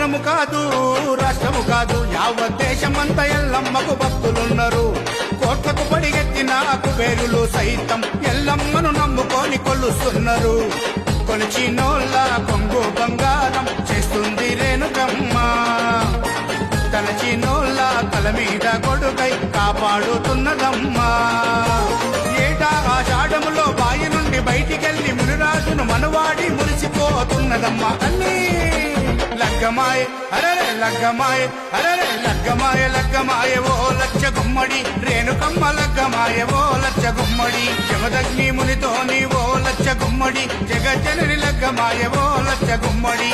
పట్టణము కాదు రాష్ట్రము కాదు యావత్ దేశమంతా ఎల్లమ్మకు భక్తులున్నారు. కోట్లకు పడిగెత్తిన కుబేరులు సైతం ఎల్లమ్మను నమ్ముకొని కొలుస్తున్నారు. కొలిచినోళ్ళ కొంగు బంగారం చేస్తుంది రేణుకమ్మ. తలచినోళ్ళ తల మీద గొడుగై కాపాడుతున్నదమ్మా. ఏటా ఆషాఢములో బాయి నుండి బయటికెళ్లి మునిరాజును మనవాడి మురిసిపోతున్నదమ్మా. అన్నీ లగ్గమాయ అరరే లగ్గమాయ అరరే లగ్గమాయ లగ్గమాయ ఓ లచ్చ గుమ్మడి రేణుకమ్మ లగ్గమాయ ఓ లచ్చ గుమ్మడి జమదగ్ని మునితోని ఓ లచ్చ గుమ్మడి జగజ్జనని లగ్గమాయ ఓ లచ్చ గుమ్మడి.